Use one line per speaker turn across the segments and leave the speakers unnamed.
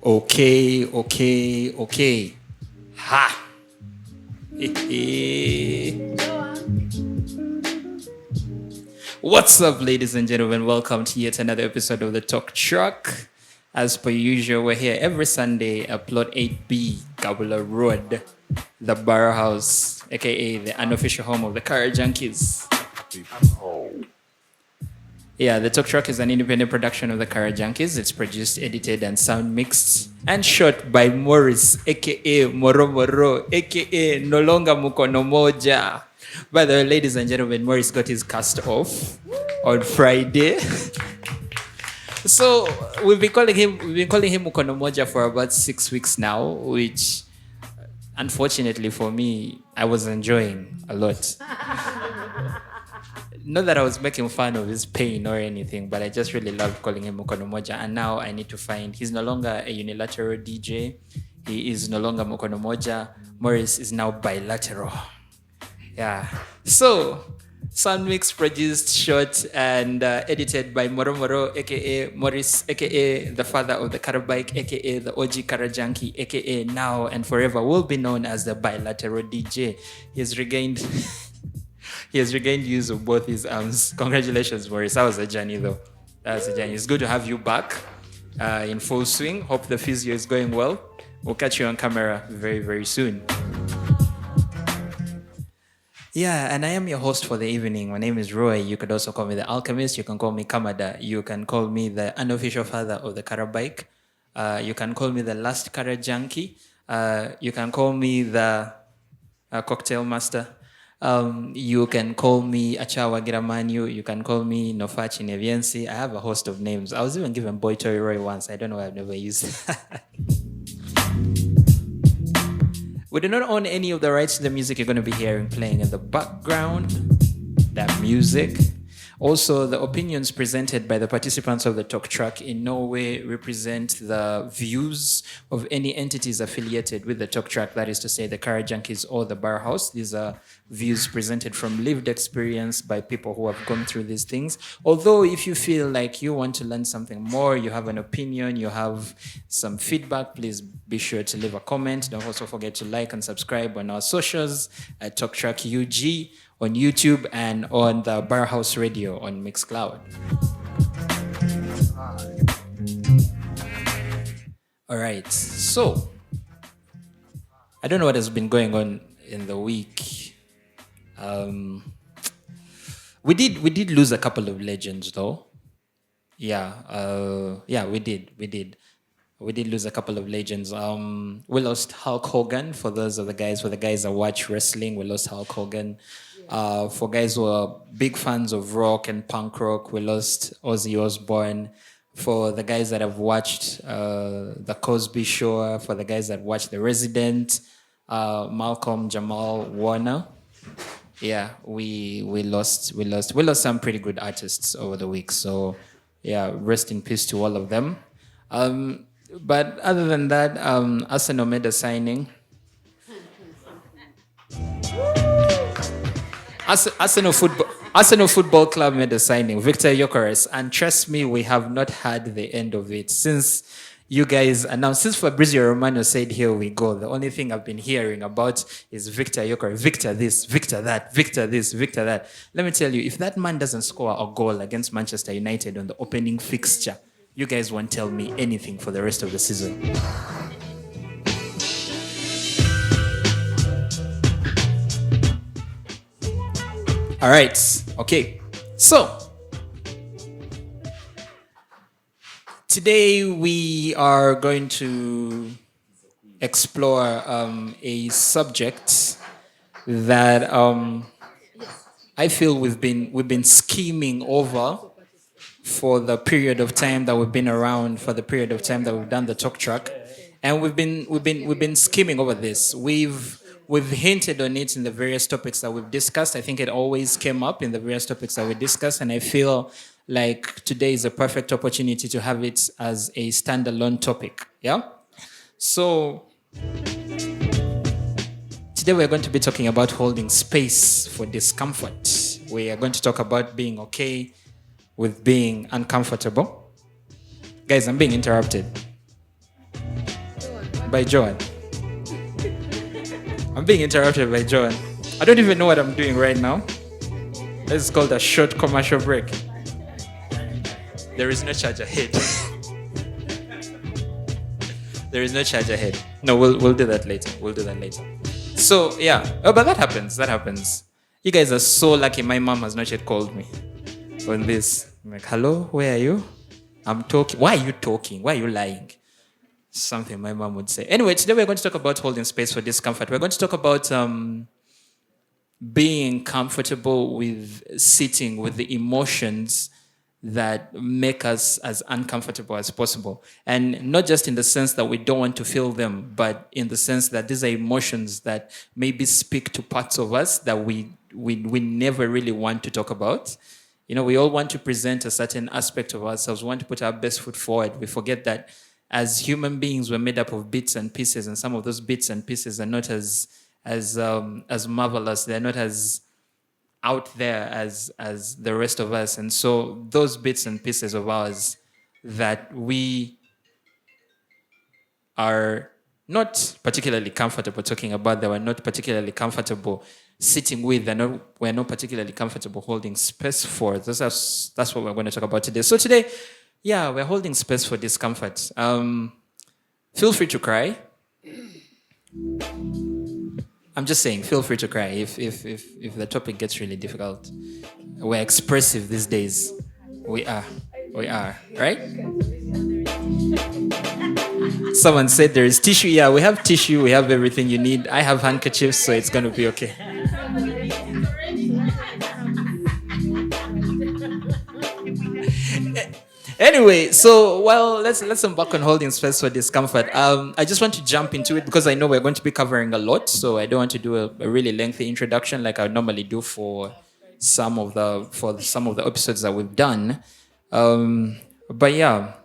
Okay. Ha! What's up, ladies and gentlemen? Welcome to yet another episode of the TalkTrack. As per usual, we're here every Sunday at Plot 8B, Gabula Road, the Bar House, aka the unofficial home of the Car Junkies. Yeah, the TalkTrack is an independent production of the Car Junkies. It's produced, edited, and sound mixed and shot by Morris, aka Moro, aka No Longer Mukono Moja. By the way, ladies and gentlemen, Morris got his cast off on Friday. So we've been calling him Mukono Moja for about 6 weeks now, which unfortunately for me, I was enjoying a lot. Not that I was making fun of his pain or anything, but I just really loved calling him Mukono Moja. And now I need to find, he's no longer a unilateral DJ. He is no longer Mukono Moja. Morris is now bilateral. Yeah. So, sound mix, produced, shot, and edited by Moro, aka Morris, aka the father of the Karabike, aka the OG Karajunkie, aka now and forever will be known as the bilateral DJ. He has regained use of both his arms. Congratulations, Morris. That was a journey, though. It's good to have you back in full swing. Hope the physio is going well. We'll catch you on camera very, very soon. Yeah, and I am your host for the evening. My name is Roy. You could also call me the Alchemist. You can call me Kamada. You can call me the unofficial father of the Karabike. You can call me the last Karajunkie. You can call me the cocktail master. You can call me Achawa Giramanyu. You can call me Nofachi Neviensi. I have a host of names. I was even given Boy Toy Roy once. I don't know why I've never used it. We do not own any of the rights to the music you're going to be hearing playing in the background. That music. Also, the opinions presented by the participants of the TalkTrack in no way represent the views of any entities affiliated with the TalkTrack, that is to say the Car Junkies or the Bar House. These are views presented from lived experience by people who have gone through these things. Although if you feel like you want to learn something more, you have an opinion, you have some feedback, please be sure to leave a comment. Don't also forget to like and subscribe on our socials at TalkTrack UG, on YouTube, and on the Bar House Radio on Mixcloud. All right, so I don't know what has been going on in the week. We did lose a couple of legends, though. We did. We did lose a couple of legends. We lost Hulk Hogan. For the guys that watch wrestling, we lost Hulk Hogan. For guys who are big fans of rock and punk rock, we lost Ozzy Osbourne. For the guys that have watched The Cosby Show, for the guys that watched The Resident, Malcolm Jamal Warner. Yeah, we lost some pretty good artists over the week. So yeah, rest in peace to all of them. But other than that, Arsenal made a signing. Arsenal Football Club made a signing, Victor Gyökeres, and trust me, we have not had the end of it since you guys announced. Since Fabrizio Romano said, "Here we go," the only thing I've been hearing about is Victor Gyökeres, Victor this, Victor that, Victor this, Victor that. Let me tell you, if that man doesn't score a goal against Manchester United on the opening fixture, you guys won't tell me anything for the rest of the season. All right, okay. So, today we are going to explore a subject that I feel we've been scheming over for the period of time that we've been around, for the period of time that we've done the TalkTrack, and we've been scheming over this. We've hinted on it in the various topics that we've discussed. I think it always came up in the various topics that we discussed, and I feel like today is a perfect opportunity to have it as a standalone topic. Yeah? So today we're going to be talking about holding space for discomfort. We are going to talk about being okay with being uncomfortable. Guys, I'm being interrupted. by John. I'm being interrupted by John. I don't even know what I'm doing right now. This is called a short commercial break. There is no charge ahead. There is no charge ahead. No, we'll do that later. We'll do that later. So yeah. Oh, but that happens. That happens. You guys are so lucky my mom has not yet called me on this. I'm like, hello, where are you? I'm talking. Why are you talking? Why are you lying? Something my mom would say. Anyway, today we're going to talk about holding space for discomfort. We're going to talk about being comfortable with sitting with the emotions that make us as uncomfortable as possible. And not just in the sense that we don't want to feel them, but in the sense that these are emotions that maybe speak to parts of us that we never really want to talk about. You know, we all want to present a certain aspect of ourselves. We want to put our best foot forward. We forget that as human beings, we're made up of bits and pieces, and some of those bits and pieces are not as marvelous. They're not as out there as the rest of us. And so those bits and pieces of ours that we are not particularly comfortable talking about, that we're not particularly comfortable sitting with, and we're not particularly comfortable holding space for. That's what we're going to talk about today. So today, yeah, we're holding space for discomfort. Feel free to cry. I'm just saying, feel free to cry if the topic gets really difficult. We're expressive these days. We are, right? Someone said there is tissue. Yeah, we have tissue. We have everything you need. I have handkerchiefs, so it's going to be okay. Anyway, so let's embark on holding space for discomfort. I just want to jump into it because I know we're going to be covering a lot, so I don't want to do a really lengthy introduction like I would normally do for some of the episodes that we've done. But yeah,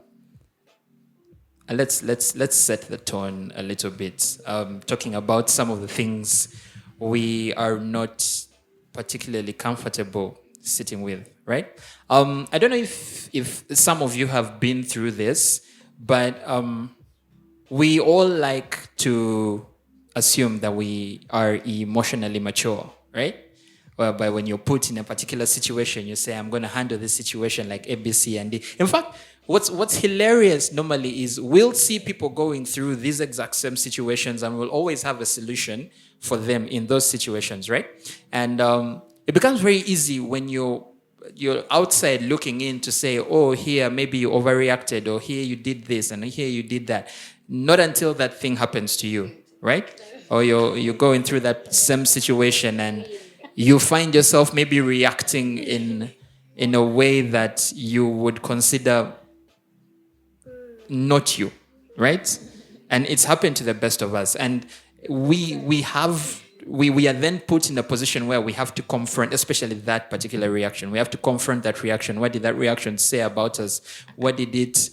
let's set the tone a little bit. Talking about some of the things we are not particularly comfortable sitting with, right? I don't know if some of you have been through this, but we all like to assume that we are emotionally mature, right? Whereby when you're put in a particular situation, you say, I'm going to handle this situation like A, B, C, and D. In fact, what's hilarious normally is we'll see people going through these exact same situations and we'll always have a solution for them in those situations, right? And it becomes very easy when you're outside looking in to say, oh, here maybe you overreacted, or here you did this and here you did that. Not until that thing happens to you, right? Or you're going through that same situation and you find yourself maybe reacting in a way that you would consider not you, right? And it's happened to the best of us. And we are then put in a position where we have to confront, especially that particular reaction. We have to confront that reaction. What did that reaction say about us? What did it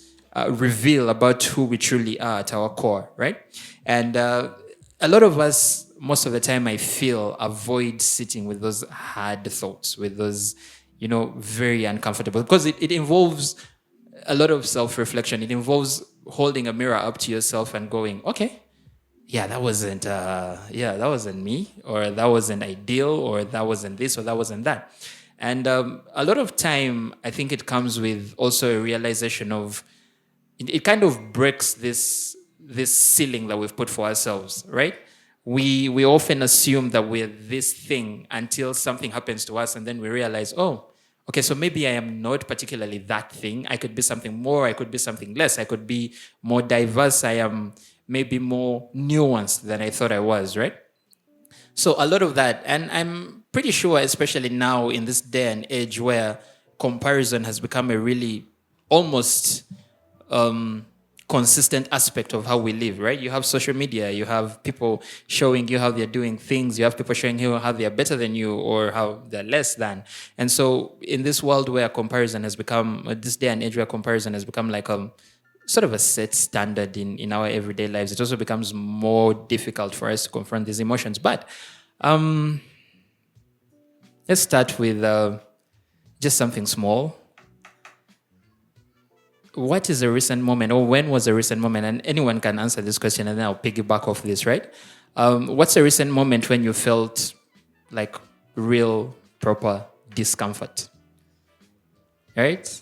reveal about who we truly are at our core, right? And a lot of us, most of the time, I feel, avoid sitting with those hard thoughts, with those, very uncomfortable, because it involves a lot of self-reflection. It involves holding a mirror up to yourself and going, okay, that wasn't me, or that wasn't ideal, or that wasn't this, or that wasn't that. And a lot of time, I think it comes with also a realization of, it kind of breaks this ceiling that we've put for ourselves, right? We often assume that we're this thing until something happens to us, and then we realize, oh, okay, so maybe I am not particularly that thing. I could be something more, I could be something less, I could be more diverse, I am maybe more nuanced than I thought I was, right? So a lot of that, and I'm pretty sure, especially now in this day and age where comparison has become a really almost consistent aspect of how we live, right? You have social media, you have people showing you how they're doing things, you have people showing you how they're better than you or how they're less than. And so in this world where comparison has become, this day and age where comparison has become like sort of a set standard in our everyday lives, it also becomes more difficult for us to confront these emotions. But let's start with just something small. what is a recent moment, or when was a recent moment? And anyone can answer this question, and then I'll piggyback off this, right? What's a recent moment when you felt like real, proper discomfort? Right?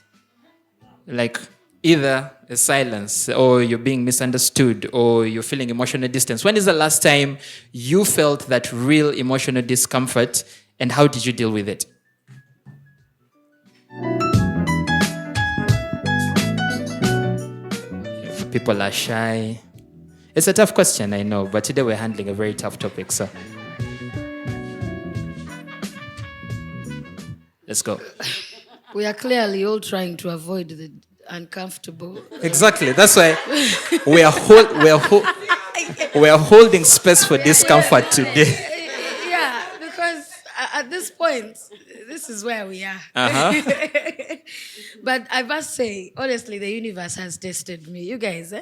Like either a silence, or you're being misunderstood, or you're feeling emotional distance. When is the last time you felt that real emotional discomfort, and how did you deal with it? People are shy. It's a tough question, I know, but today we're handling a very tough topic, so let's go.
We are clearly all trying to avoid the uncomfortable.
Exactly. That's why we are holding space for discomfort today.
Yeah, because at this point, this is where we are. But I must say, honestly, the universe has tested me. You guys, eh?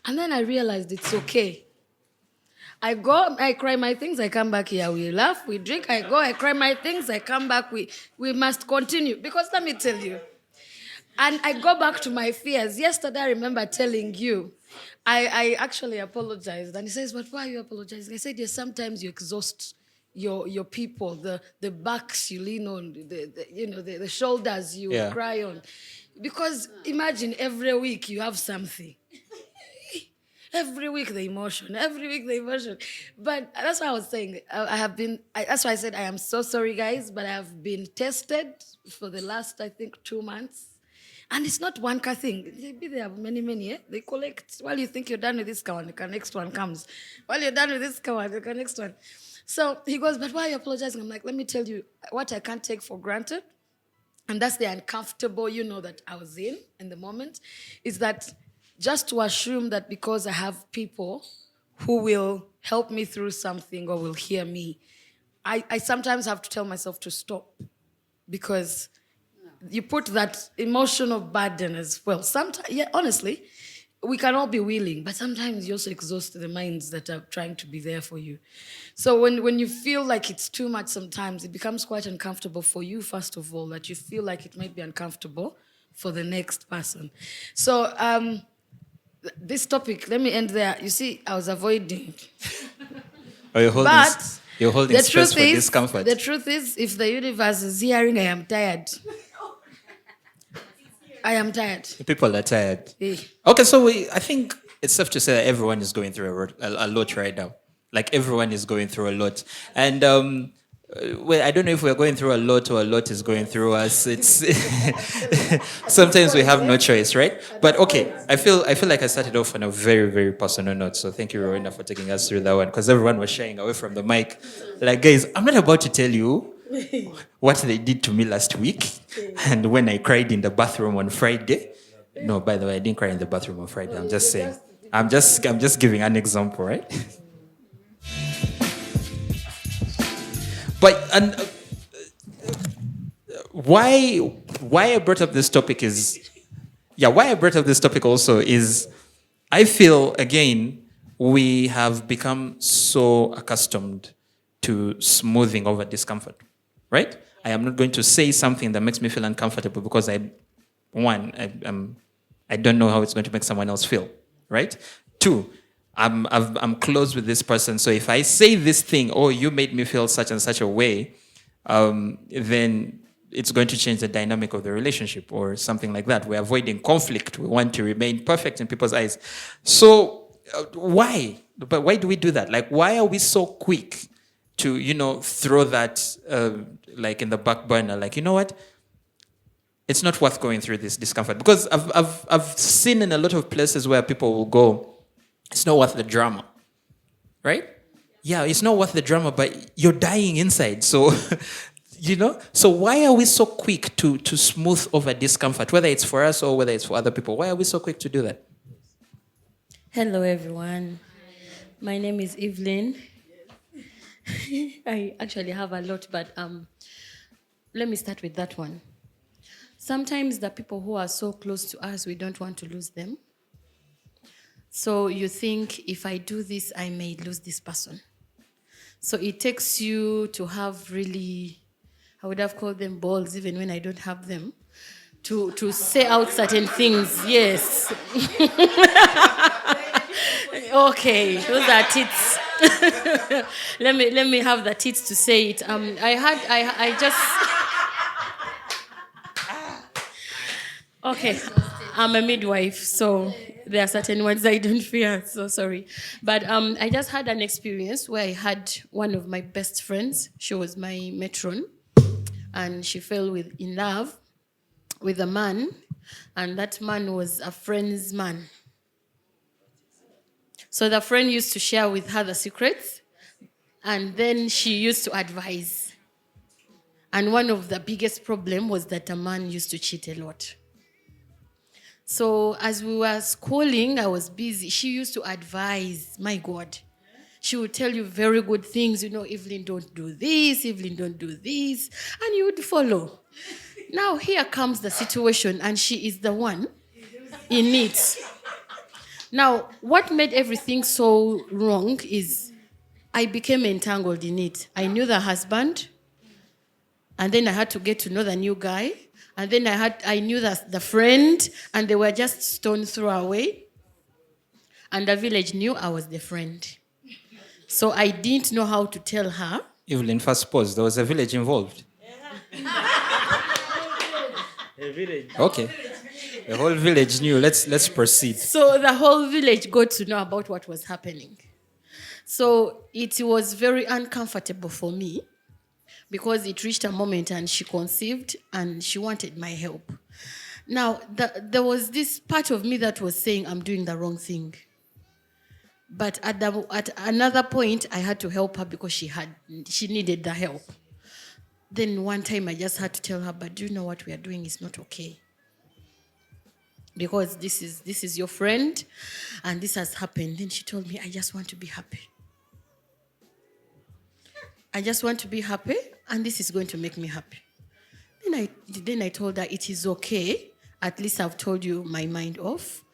And then I realized it's okay. I go, I cry my things, I come back here, we laugh, we drink, I go, I cry my things, I come back, we must continue. Because let me tell you, and I go back to my fears. Yesterday, I remember telling you, I actually apologized. And he says, but why are you apologizing? I said, yes, sometimes you exhaust your people, the backs you lean on, the shoulders you cry on. Because imagine every week you have something. Every week the emotion. But that's why I was saying, that's why I said I am so sorry, guys, but I have been tested for the last, I think, 2 months. And it's not one car thing. Maybe there are many, eh? They collect. While you think you're done with this car, the next one comes. While you're done with this car, the next one. So he goes, but why are you apologizing? I'm like, let me tell you what I can't take for granted. And that's the uncomfortable, that I was in the moment, is that just to assume that because I have people who will help me through something or will hear me, I sometimes have to tell myself to stop, because you put that emotional burden as well. Sometimes, honestly, we can all be willing, but sometimes you also exhaust the minds that are trying to be there for you. So when you feel like it's too much sometimes, it becomes quite uncomfortable for you, first of all, that you feel like it might be uncomfortable for the next person. So this topic, let me end there. You see, I was avoiding.
Oh, you're holding space for discomfort.
The truth is, if the universe is hearing, I am tired. I am tired.
People are tired. Okay, so I think it's safe to say that everyone is going through a lot right now. Like everyone is going through a lot. And well, I don't know if we're going through a lot or a lot is going through us. It's sometimes we have no choice, right? But okay, I feel like I started off on a very, very personal note. So thank you, Rowena, for taking us through that one, because everyone was shying away from the mic. Like, guys, I'm not about to tell you what they did to me last week and when I cried in the bathroom on Friday. No, by the way, I didn't cry in the bathroom on Friday. I'm just saying. I'm just giving an example, right? But why I brought up this topic is, why I brought up this topic also is, I feel again we have become so accustomed to smoothing over discomfort, right? I am not going to say something that makes me feel uncomfortable because I don't know how it's going to make someone else feel, right? 2, I'm close with this person, so if I say this thing, oh, you made me feel such and such a way, then it's going to change the dynamic of the relationship or something like that. We're avoiding conflict. We want to remain perfect in people's eyes. So why? But why do we do that? Like, why are we so quick to, throw that like in the back burner? Like, you know what? It's not worth going through this discomfort. Because I've seen in a lot of places where people will go, it's not worth the drama, right? Yeah, it's not worth the drama, but you're dying inside. So, so why are we so quick to smooth over discomfort, whether it's for us or whether it's for other people? Why are we so quick to do that?
Hello, everyone. My name is Evelyn. I actually have a lot, but let me start with that one. Sometimes the people who are so close to us, we don't want to lose them. So you think, if I do this, I may lose this person. So it takes you to have really, I would have called them balls even when I don't have them, to say out certain things. Yes. Okay, those are tits. let me have the tits to say it. I just. Okay, I'm a midwife, so there are certain words I don't fear. So sorry, but I just had an experience where I had one of my best friends. She was my matron, and she fell in love with a man, and that man was a friend's man. So the friend used to share with her the secrets, and then she used to advise. And one of the biggest problem was that a man used to cheat a lot. So as we were schooling, I was busy. She used to advise, my God. She would tell you very good things, Evelyn, don't do this, Evelyn, don't do this, and you would follow. Now here comes the situation, and she is the one in it. Now, what made everything so wrong is I became entangled in it. I knew the husband, and then I had to get to know the new guy. And then I knew the friend, and they were just stone throw away. And the village knew I was the friend. So I didn't know how to tell her.
Evelyn, first pause. There was a village involved.
A village.
Okay. The whole village knew. Let's proceed.
So the whole village got to know about what was happening. So it was very uncomfortable for me, because it reached a moment and she conceived and she wanted my help. Now, there was this part of me that was saying I'm doing the wrong thing. But at another point, I had to help her because she needed the help. Then one time I just had to tell her, but do you know what we are doing is not okay? Because this is your friend and this has happened. Then she told me, I just want to be happy. I just want to be happy, and this is going to make me happy. Then I told her, it is okay. At least I've told you my mind off.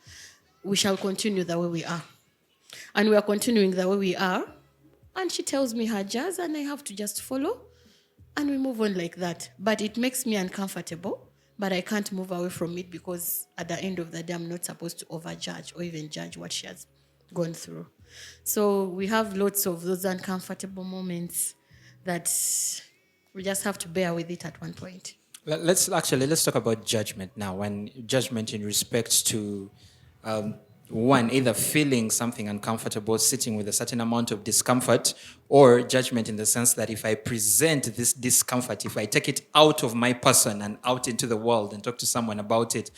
We shall continue the way we are. And we are continuing the way we are. And she tells me her jazz, and I have to just follow. And we move on like that. But it makes me uncomfortable. But I can't move away from it, because at the end of the day, I'm not supposed to overjudge or even judge what she has gone through. So we have lots of those uncomfortable moments that we just have to bear with it at one point.
Let's talk about judgment now. When judgment in respect to one, either feeling something uncomfortable, sitting with a certain amount of discomfort, or judgment in the sense that if I present this discomfort, if I take it out of my person and out into the world and talk to someone about it,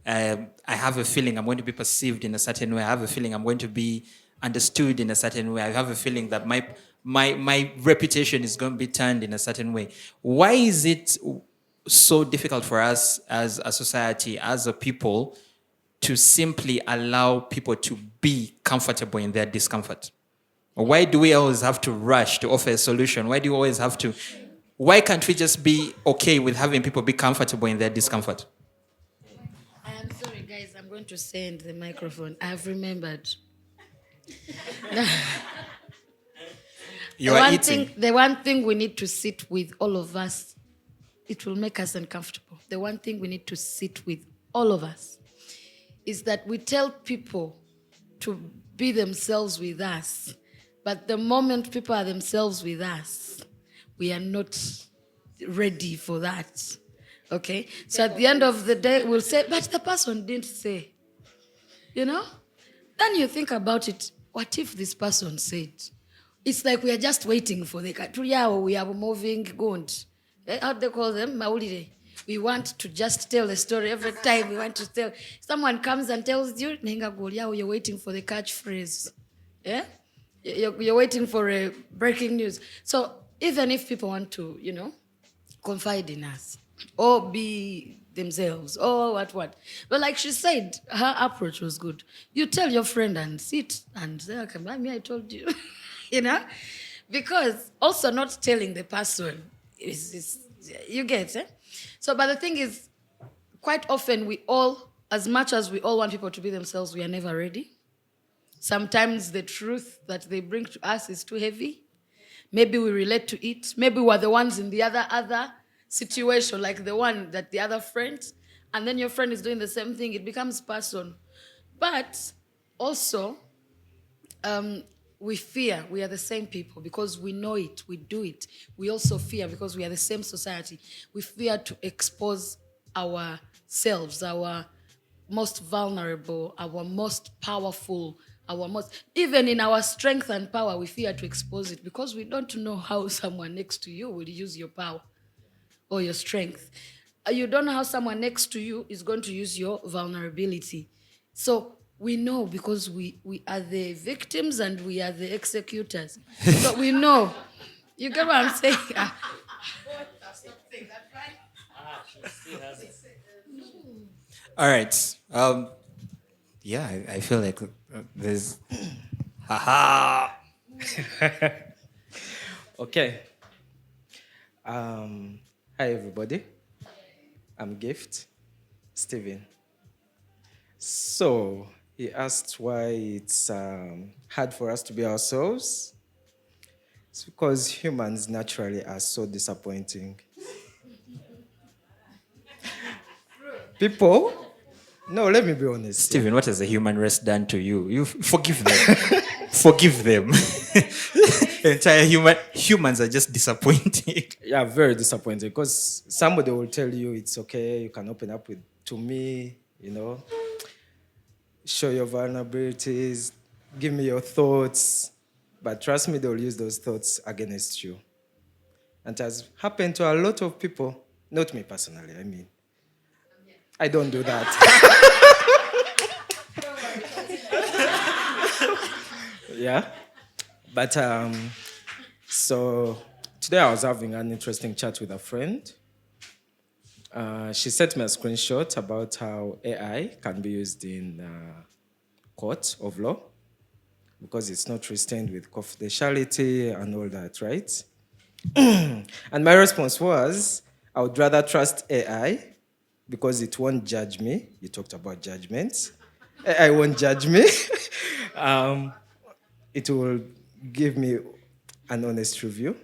I have a feeling I'm going to be perceived in a certain way. I have a feeling I'm going to be understood in a certain way. I have a feeling that my reputation is going to be turned in a certain way. Why is it so difficult for us as a society, as a people, to simply allow people to be comfortable in their discomfort? Or why do we always have to rush to offer a solution? Why can't we just be okay with having people be comfortable in their discomfort?
I am sorry, guys. I'm going to send the microphone. I've remembered. The one thing we need to sit with, all of us, it will make us uncomfortable. The one thing we need to sit with, all of us, is that we tell people to be themselves with us. But the moment people are themselves with us, we are not ready for that. Okay? So at the end of the day, we'll say, but the person didn't say. Then you think about it. What if this person said? It's like we are just waiting for the country. We are moving good. How they call them? Maulide. We want to just tell the story every time. We want to tell. Someone comes and tells you, you're waiting for the catchphrase. Yeah? You're waiting for a breaking news. So even if people want to, confide in us or be themselves or what. But like she said, her approach was good. You tell your friend and sit and say, okay, I told you. Because also not telling the person is you get it. So, but the thing is, quite often as much as we all want people to be themselves, we are never ready. Sometimes the truth that they bring to us is too heavy. Maybe we relate to it. Maybe we're the ones in the other situation, like the one that the other friends, and then your friend is doing the same thing, it becomes person. But also, we fear we are the same people because we know it, we do it. We also fear because we are the same society. We fear to expose ourselves, our most vulnerable, our most powerful, our most, even in our strength and power, we fear to expose it because we don't know how someone next to you will use your power or your strength. You don't know how someone next to you is going to use your vulnerability. So we know because we are the victims and we are the executors. So we know. You get what I'm saying?
All right. Yeah, I feel like there's. Haha.
Okay. Hi, everybody. I'm Gift, Steven. So, he asked why it's hard for us to be ourselves. It's because humans naturally are so disappointing. People, no, let me be honest.
Stephen, what has the human race done to you? You forgive them. Forgive them. Entire humans are just disappointing.
Yeah, very disappointing because somebody will tell you it's okay, you can open up to me, show your vulnerabilities, give me your thoughts, but trust me, they'll use those thoughts against you. And it has happened to a lot of people, not me personally, I mean. I don't do that. Yeah. But so today I was having an interesting chat with a friend. She sent me a screenshot about how AI can be used in court of law because it's not restrained with confidentiality and all that, right? And my response was, I would rather trust AI because it won't judge me. You talked about judgments. AI won't judge me. It will give me an honest review,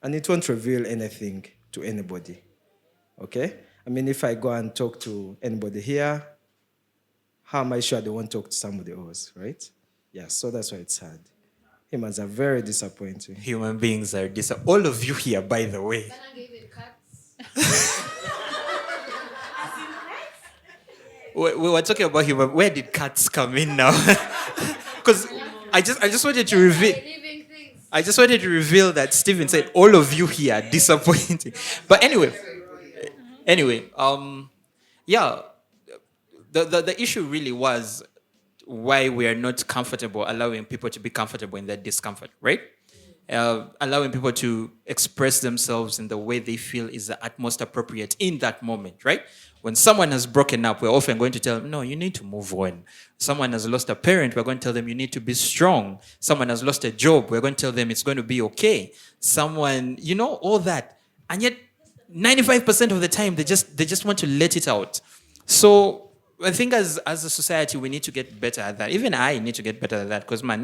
and it won't reveal anything to anybody. Okay? I mean, if I go and talk to anybody here, how am I sure they won't talk to somebody else, right? Yeah, so that's why it's hard. Humans are very disappointing.
Human beings are all of you here, by the way. We were talking about human. Where did cats come in now? Because I just wanted to reveal. I just wanted to reveal that Stephen said all of you here are disappointing. But anyway, yeah, the issue really was why we are not comfortable allowing people to be comfortable in that discomfort, right? Allowing people to express themselves in the way they feel is the utmost appropriate in that moment, right? When someone has broken up, we're often going to tell them, no, you need to move on. Someone has lost a parent, we're going to tell them you need to be strong. Someone has lost a job, we're going to tell them it's going to be okay. Someone, all that. And yet, 95% of the time, they just want to let it out. So I think as a society, we need to get better at that. Even I need to get better at that because, my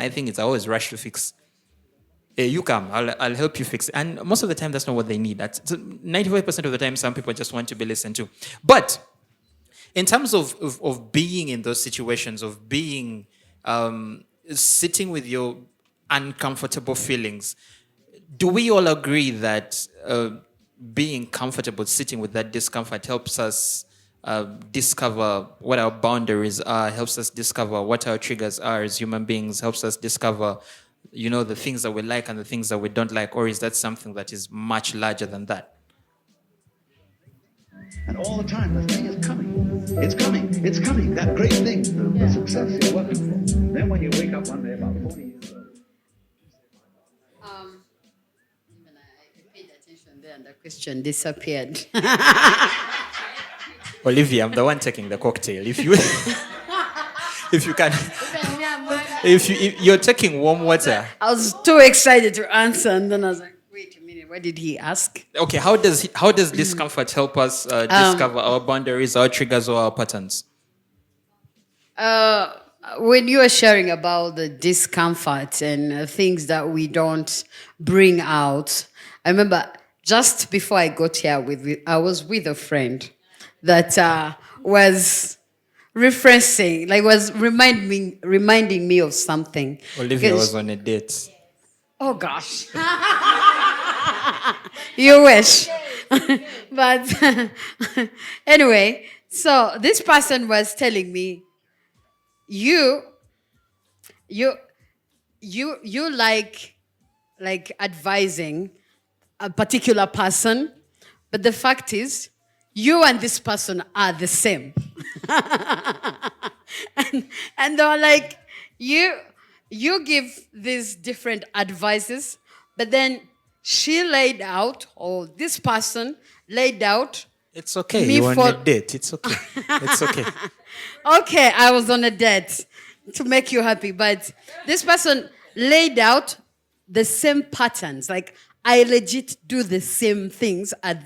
thing is I always rush to fix. Hey, you come, I'll help you fix it. And most of the time, that's not what they need. 95% of the time, some people just want to be listened to. But in terms of being in those situations, of being, sitting with your uncomfortable feelings, do we all agree that being comfortable sitting with that discomfort helps us discover what our boundaries are, helps us discover what our triggers are as human beings, helps us discover the things that we like and the things that we don't like, or is that something that is much larger than that?
And all the time, the thing is coming. It's coming. It's coming. That great thing, the success you're working for. Then when you wake up one day about 40 years old.
Even I paid attention there and the question disappeared.
Olivia, I'm the one taking the cocktail. If you can, if you're taking warm water.
I was too excited to answer, and then I was like, wait a minute, what did he ask?
Okay, how does discomfort help us discover our boundaries, our triggers, or our patterns?
When you were sharing about the discomfort and things that we don't bring out, I remember just before I got here, I was with a friend.
that was referencing, like was reminding me of something.
Olivia
Because-
was on a date.
Oh gosh. You wish. But anyway, so this person was telling me, you like advising a particular person, but the fact is you and this person are the same. and they were like, you give these different advices, but then she laid out, or this person laid out.
It's okay.
Me
You're on
for-
a date. It's okay. It's okay.
Okay, I was on a date to make you happy, but this person laid out the same patterns. Like, I legit do the same things as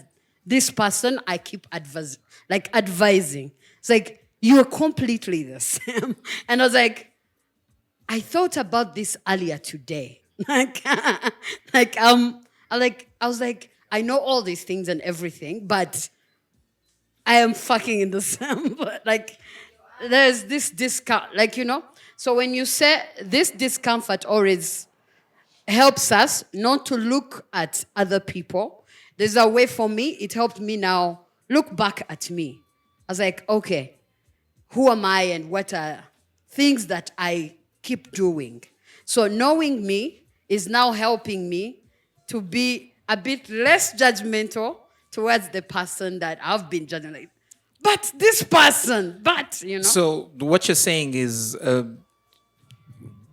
this person I keep advising. It's like, you're completely the same. And I was like, I thought about this earlier today. I was like, I know all these things and everything, but I am fucking in the same. Like, there's this discount, like, So when you say this discomfort always helps us not to look at other people, there's a way for me, it helped me now look back at me. I was like, okay, who am I and what are things that I keep doing? So knowing me is now helping me to be a bit less judgmental towards the person that I've been judging. Like, but this person,
So what you're saying is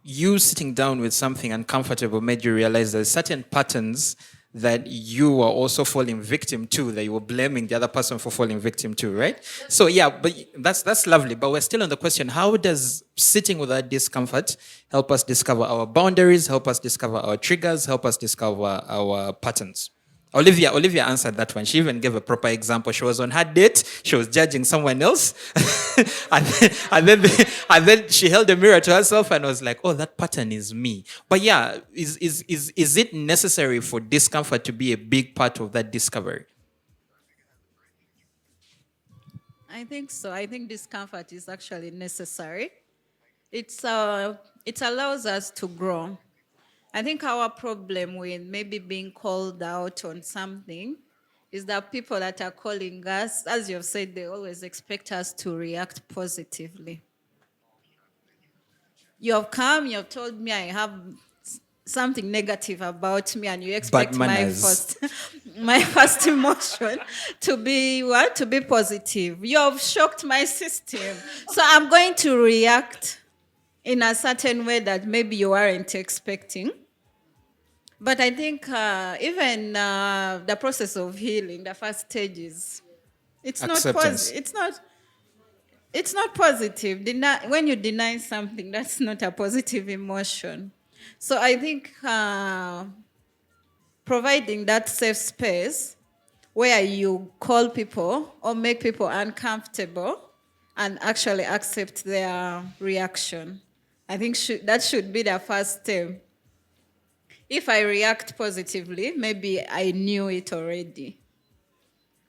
you sitting down with something uncomfortable made you realize there's certain patterns that you are also falling victim to, that you were blaming the other person for falling victim to, right? So yeah, but that's lovely. But we're still on the question, how does sitting with that discomfort help us discover our boundaries, help us discover our triggers, help us discover our patterns? Olivia answered that one. She even gave a proper example. She was on her date. She was judging someone else. and then she held a mirror to herself and was like, oh, that pattern is me. But yeah, is it necessary for discomfort to be a big part of that discovery?
I think so. I think discomfort is actually necessary. It allows us to grow. I think our problem with maybe being called out on something is that people that are calling us, as you've said, they always expect us to react positively. You have come, you have told me I have something negative about me, and you expect my first emotion to be what? To be positive. You have shocked my system. So I'm going to react in a certain way that maybe you aren't expecting. But I think even the process of healing, the first stages, it's not positive. When you deny something, that's not a positive emotion. So I think providing that safe space where you call people or make people uncomfortable and actually accept their reaction, I think that should be the first step. If I react positively, maybe I knew it already.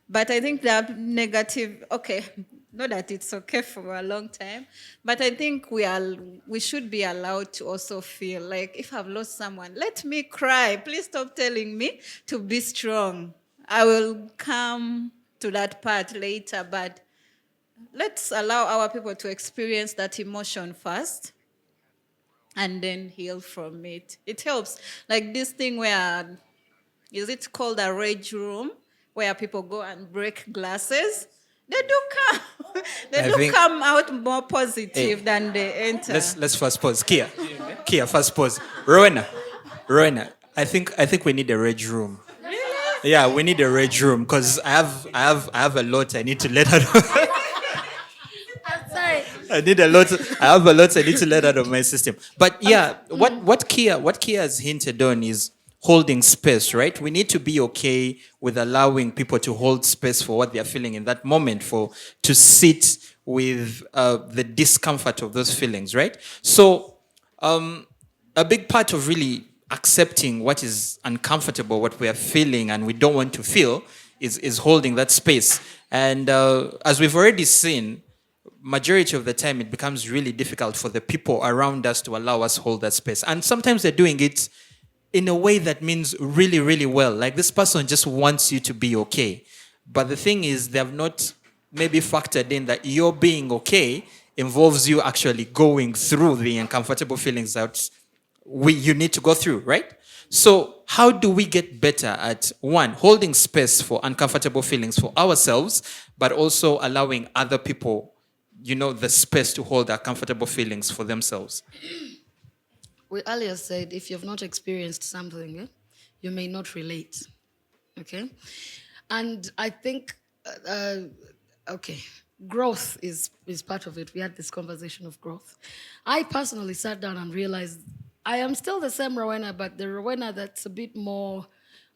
But I think that negative, okay, not that it's okay for a long time, but I think we should be allowed to also feel like, if I've lost someone, let me cry. Please stop telling me to be strong. I will come to that part later, but let's allow our people to experience that emotion first and then heal from it. It helps. Like this thing where, is it called a rage room, where people go and break glasses? They do come. Come out more positive than they enter.
Let's first pause. Kia, first pause. Rowena, I think we need a rage room. Really? Yeah, we need a rage room because I have a lot I need to let out of.
I'm sorry.
I have a lot I need to let out of my system. But yeah, what Kia has hinted on is holding space, right? We need to be okay with allowing people to hold space for what they are feeling in that moment, to sit with the discomfort of those feelings, right? So a big part of really accepting what is uncomfortable, what we are feeling and we don't want to feel, is holding that space. And as we've already seen, majority of the time it becomes really difficult for the people around us to allow us hold that space. And sometimes they're doing it in a way that means really, really well. Like this person just wants you to be okay. But the thing is, they have not maybe factored in that your being okay involves you actually going through the uncomfortable feelings that you need to go through, right? So how do we get better at, one, holding space for uncomfortable feelings for ourselves, but also allowing other people, the space to hold uncomfortable feelings for themselves?
We earlier said if you've not experienced something, you may not relate. Okay? And I think, growth is part of it. We had this conversation of growth. I personally sat down and realized I am still the same Rowena, but the Rowena that's a bit more,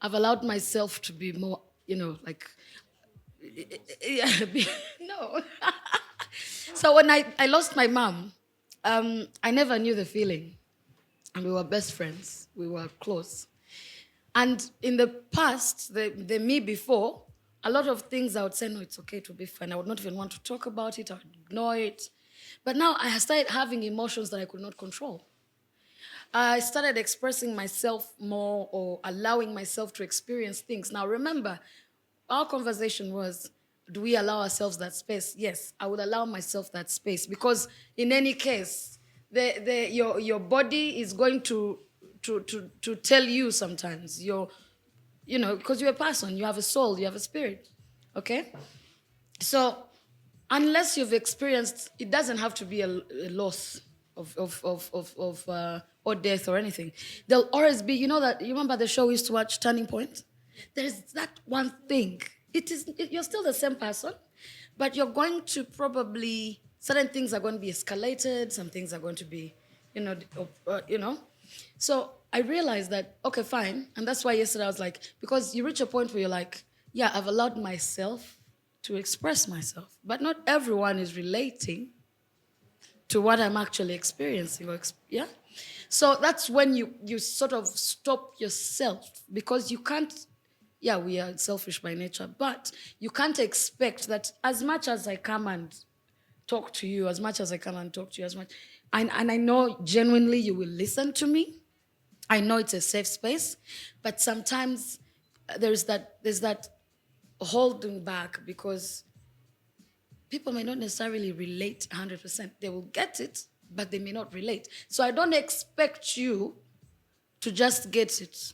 I've allowed myself to be more, no. So when I lost my mom, I never knew the feeling. And we were best friends. We were close. And in the past, the me before, a lot of things I would say, no, it's okay to be fine. I would not even want to talk about it. I would ignore it. But now I started having emotions that I could not control. I started expressing myself more or allowing myself to experience things. Now, remember, our conversation was, do we allow ourselves that space? Yes, I would allow myself that space because in any case, your body is going to tell you sometimes. Because you're a person, you have a soul, you have a spirit, okay? So unless you've experienced, it doesn't have to be a loss or death or anything. There'll always be, you remember the show we used to watch, Turning Point? There's that one thing. You're still the same person, but you're going to probably, certain things are going to be escalated, some things are going to be, So I realized that, okay, fine. And that's why yesterday I was like, because you reach a point where you're like, yeah, I've allowed myself to express myself. But not everyone is relating to what I'm actually experiencing. Yeah? So that's when you sort of stop yourself because you can't, yeah, we are selfish by nature, but you can't expect that as much as I come and talk to you, and I know genuinely you will listen to me. I know it's a safe space, but sometimes there's that holding back because people may not necessarily relate 100%. They will get it, but they may not relate. So I don't expect you to just get it.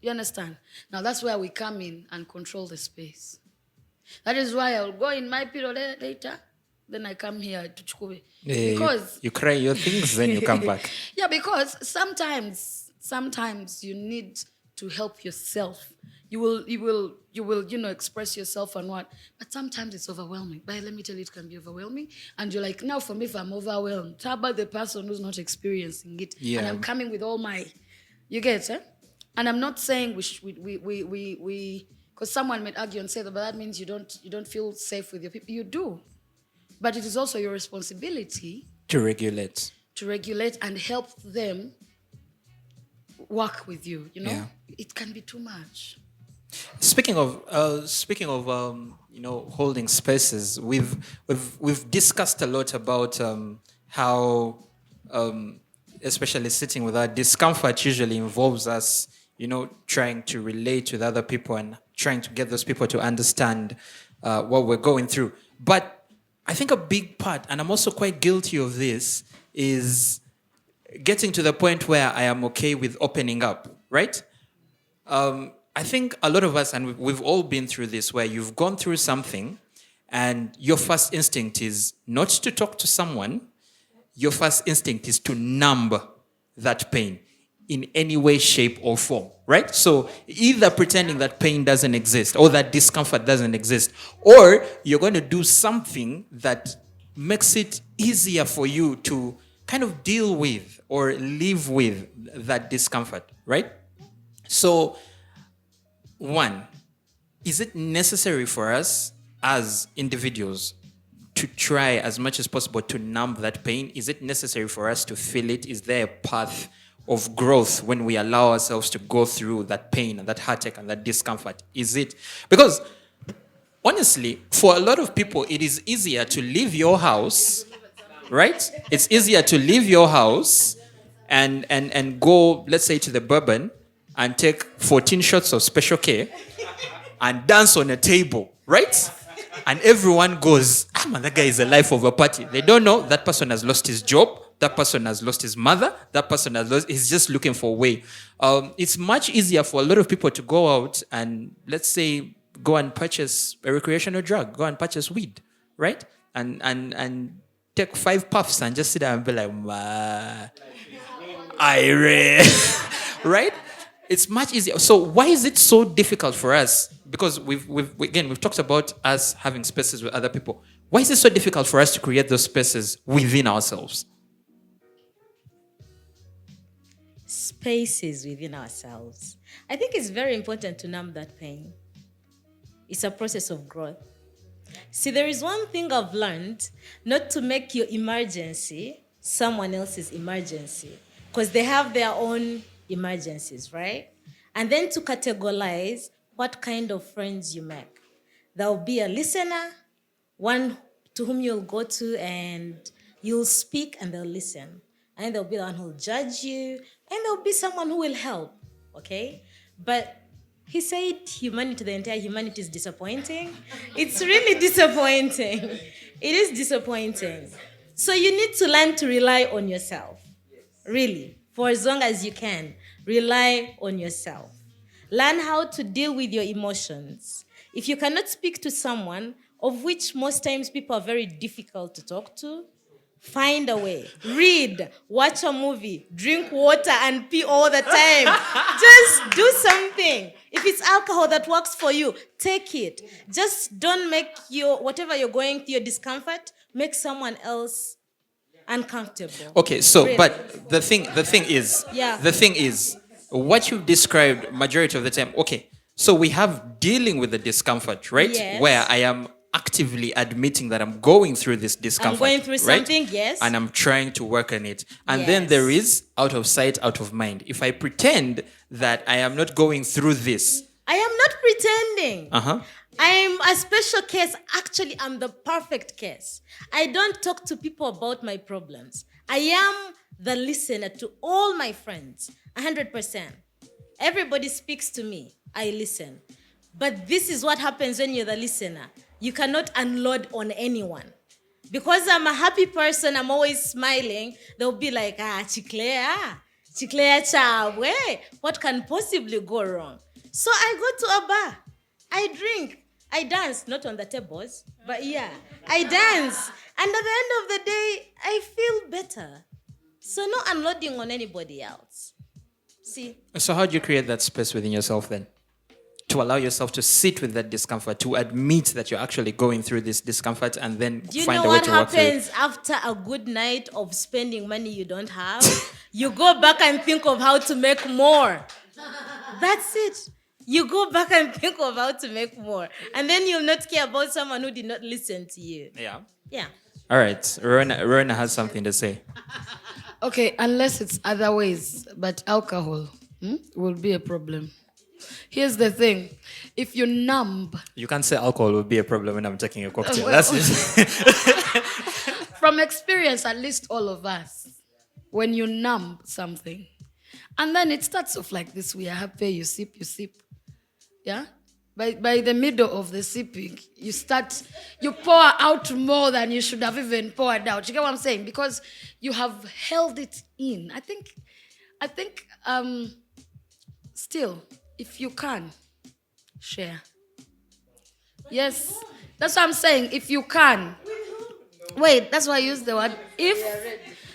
You understand? Now that's where we come in and control the space. That is why I'll go in my period later, then I come here to Chukube.
Yeah,
because
you cry your things, then you come back.
Yeah, because sometimes you need to help yourself. You will, express yourself and what. But sometimes it's overwhelming. But let me tell you, it can be overwhelming. And you're like, now for me, if I'm overwhelmed, how about the person who's not experiencing it?
Yeah.
And I'm coming with all my, you get it? And I'm not saying we because someone might argue and say that, but that means you don't feel safe with your people. You do. But it is also your responsibility
to regulate
and help them work with you.
Yeah.
It can be too much.
Speaking of holding spaces, we've discussed a lot about how especially sitting with our discomfort usually involves us trying to relate with other people and trying to get those people to understand what we're going through. But I think a big part, and I'm also quite guilty of this, is getting to the point where I am okay with opening up, right? I think a lot of us, and we've all been through this, where you've gone through something and your first instinct is not to talk to someone. Your first instinct is to numb that pain in any way, shape, or form, right? So either pretending that pain doesn't exist or that discomfort doesn't exist, or you're going to do something that makes it easier for you to kind of deal with or live with that discomfort, right? So, one, is it necessary for us as individuals to try as much as possible to numb that pain? Is it necessary for us to feel it? Is there a path of growth when we allow ourselves to go through that pain and that heartache and that discomfort? Is it? Because honestly, for a lot of people, it is easier to leave your house, right? It's easier to leave your house and go, let's say, to the bourbon and take 14 shots of special K and dance on a table, right? And everyone goes, man, that guy is the life of a party. They don't know that person has lost his job. That person has lost his mother. That person he's just looking for a way. It's much easier for a lot of people to go out and, let's say, go and purchase a recreational drug, go and purchase weed, right? And take 5 puffs and just sit there and be like, right? It's much easier. So why is it so difficult for us? Because we've talked about us having spaces with other people. Why is it so difficult for us to create those spaces within ourselves?
Spaces within ourselves. I think it's very important to numb that pain. It's a process of growth. See, there is one thing I've learned, not to make your emergency someone else's emergency, because they have their own emergencies, right? And then to categorize what kind of friends you make. There will be a listener, one to whom you'll go to and you'll speak and they'll listen. And there'll be the one who'll judge you, and there'll be someone who will help, okay? But he said the entire humanity is disappointing. It's really disappointing. It is disappointing. So you need to learn to rely on yourself, really. For as long as you can, rely on yourself. Learn how to deal with your emotions. If you cannot speak to someone, of which most times people are very difficult to talk to, find a way. Read, watch a movie, drink water and pee all the time. Just do something. If it's alcohol that works for you, take it. Just don't make whatever you're going through, your discomfort, make someone else uncomfortable.
Okay, so,
Really.
but the thing is, what you've described majority of the time, okay, so we have dealing with the discomfort, right?
Yes.
Where I am actively admitting that I'm going through this discomfort.
I'm going through
right?
something, yes.
And I'm trying to work on it. And then
Yes.
there is out of sight, out of mind. If I pretend that I am not going through this.
I am not pretending.
Uh-huh.
I'm a special case. Actually, I'm the perfect case. I don't talk to people about my problems. I am the listener to all my friends, 100%. Everybody speaks to me. I listen. But this is what happens when you're the listener. You cannot unload on anyone. Because I'm a happy person, I'm always smiling, they'll be like, Chiclea Chabwe, what can possibly go wrong? So I go to a bar, I drink, I dance, not on the tables, but yeah, I dance. And at the end of the day, I feel better. So no unloading on anybody else. See?
So how do you create that space within yourself then? To allow yourself to sit with that discomfort, to admit that you're actually going through this discomfort and then
Do you
find
know
a way
what
to work through it.
happens after a good night of spending money you don't have? You go back and think of how to make more. That's it. You go back and think of how to make more. And then you'll not care about someone who did not listen to you.
Yeah.
Yeah.
All right. Rona has something to say.
Okay, unless it's other ways, but alcohol will be a problem. Here's the thing. If you numb...
You can't say alcohol will be a problem when I'm taking a cocktail.
well-
That's it.
From experience, at least all of us, when you numb something, and then it starts off like this, we are happy, you sip, yeah? By the middle of the sipping, you pour out more than you should have even poured out. You get what I'm saying? Because you have held it in. I think, still, if you can, share. Yes, that's what I'm saying. If you can. Wait, that's why I used the word if.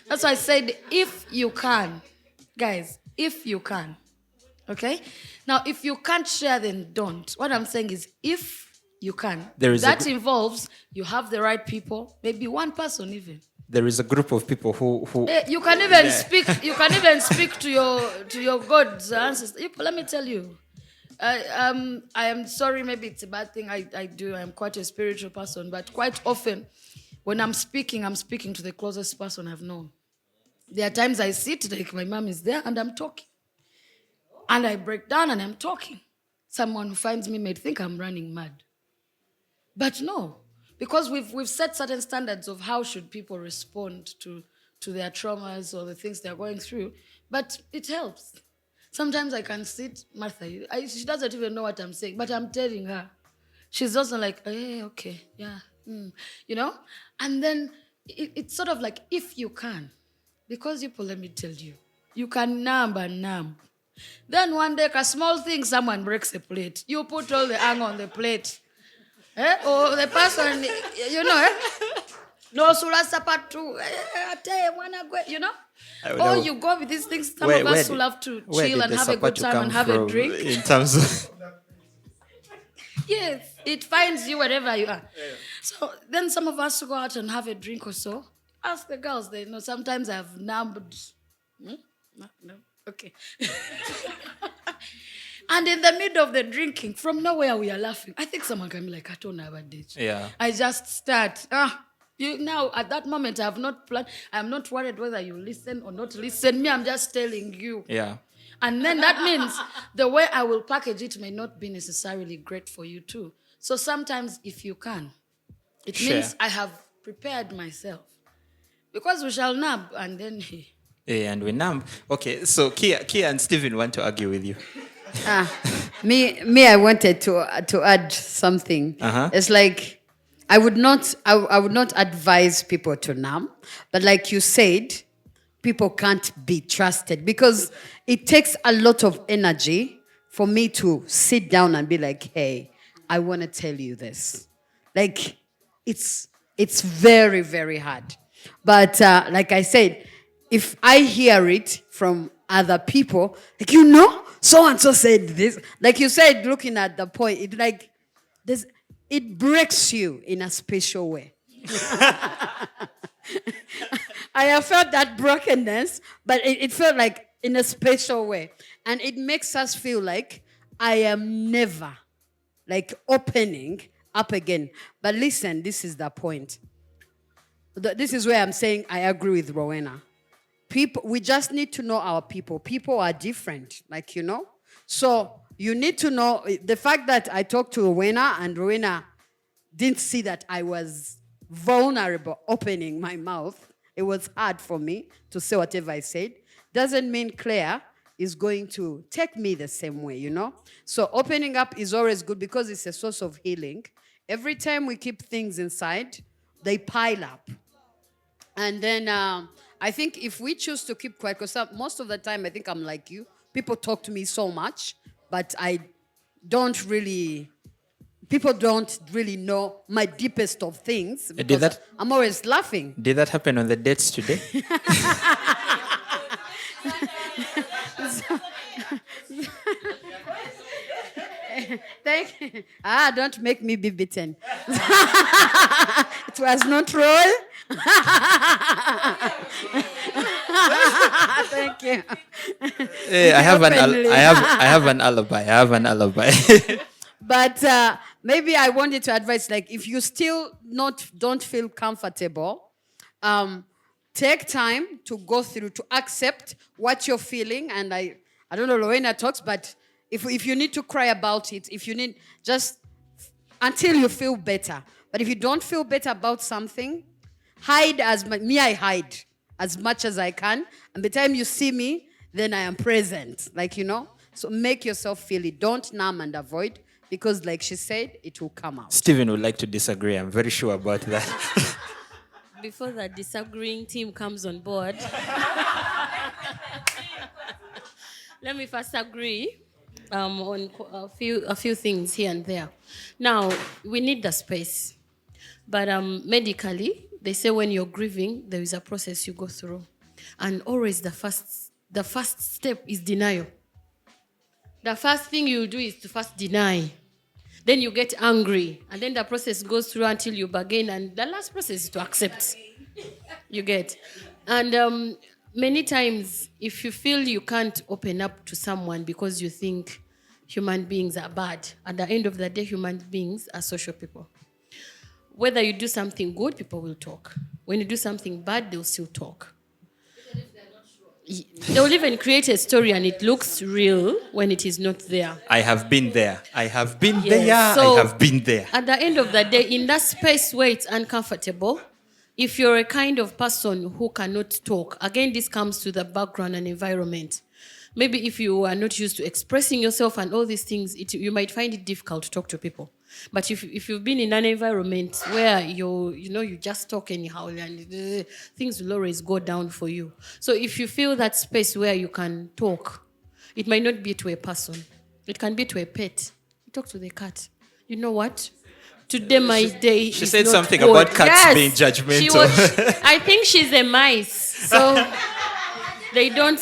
That's why I said if you can. Guys, if you can. Okay? Now, if you can't share, then don't. What I'm saying is if you can. That involves you have the right people, maybe one person even.
There is a group of people who
You can even speak. You can even speak to your God's ancestors. Let me tell you. I am sorry. Maybe it's a bad thing I do. I'm quite a spiritual person, but quite often, when I'm speaking to the closest person I've known. There are times I sit, like my mom is there, and I'm talking, and I break down and I'm talking. Someone who finds me may think I'm running mad. But no, because we've set certain standards of how should people respond to their traumas or the things they're going through. But it helps. Sometimes I can sit, Martha, she doesn't even know what I'm saying, but I'm telling her. She's also like, hey, okay, yeah, And then it's sort of like, if you can, because people, let me tell you, you can numb and numb. Then one day, a small thing, someone breaks a plate. You put all the anger on the plate. Or the person, no, sula sapatu, Or you go with these things. Some of us who love to chill and have a good time and have a drink.
In terms of...
Yes, it finds you wherever you are. Yeah. So then some of us go out and have a drink or so. Ask the girls, they know sometimes I've numbed. No. Okay. And in the middle of the drinking, from nowhere we are laughing. I think someone can be like, I don't have a date.
Yeah.
I just start. Now, at that moment, I have not planned. I'm not worried whether you listen or not listen. Me, I'm just telling you.
Yeah.
And then that means the way I will package it may not be necessarily great for you too. So sometimes if you can, it means I have prepared myself. Because we shall nab and then...
Yeah, and we numb. Okay, so Kia and Stephen want to argue with you.
Me, I wanted to add something.
Uh-huh.
It's like I would not advise people to numb, but like you said, people can't be trusted because it takes a lot of energy for me to sit down and be like, hey, I want to tell you this. Like, it's very, very hard. But like I said, if I hear it from other people, like, so-and-so said this. Like you said, looking at the point, it breaks you in a special way. I have felt that brokenness, but it felt like in a special way. And it makes us feel like I am never, like, opening up again. But listen, this is the point. This is where I'm saying I agree with Rowena. We just need to know our people. People are different, So you need to know the fact that I talked to Rowena and Rowena didn't see that I was vulnerable opening my mouth. It was hard for me to say whatever I said. Doesn't mean Claire is going to take me the same way, So opening up is always good because it's a source of healing. Every time we keep things inside, they pile up. And then I think if we choose to keep quiet, because most of the time I think I'm like you, people talk to me so much, but people don't really know my deepest of things. Because I'm always laughing.
Did that happen on the dates today?
Thank you. Don't make me be beaten. It was not Roy. Thank you.
Hey, I have an alibi.
But maybe I wanted to advise, like, if you still don't feel comfortable, take time to go through, to accept what you're feeling. And I don't know, Rowena talks, but if you need to cry about it, if you need, just until you feel better. But if you don't feel better about something, hide I hide as much as I can. And by the time you see me, then I am present, So make yourself feel it. Don't numb and avoid, because like she said, it will come out.
Stephen would like to disagree. I'm very sure about that.
Before the disagreeing team comes on board, let me first agree on a few things here and there. Now, we need the space. But medically, they say when you're grieving, there is a process you go through. And always the first step is denial. The first thing you do is to first deny. Then you get angry. And then the process goes through until you bargain. And the last process is to accept. You get. And many times, if you feel you can't open up to someone because you think human beings are bad, at the end of the day, human beings are social people. Whether you do something good, people will talk. When you do something bad, they'll still talk. They will even create a story and it looks real when it is not there.
I have been there. I have been
Yes.
there.
So,
I have been there.
At the end of the day, in that space where it's uncomfortable, if you're a kind of person who cannot talk, again, this comes to the background and environment. Maybe if you are not used to expressing yourself and all these things, you might find it difficult to talk to people. But if you've been in an environment where you just talk anyhow and things will always go down for you. So if you feel that space where you can talk, it might not be to a person. It can be to a pet. You talk to the cat. You know what? Today my day
She
is
said
not
something
good.
about cats
Yes.
being judgmental.
I think she's a mice. So they don't.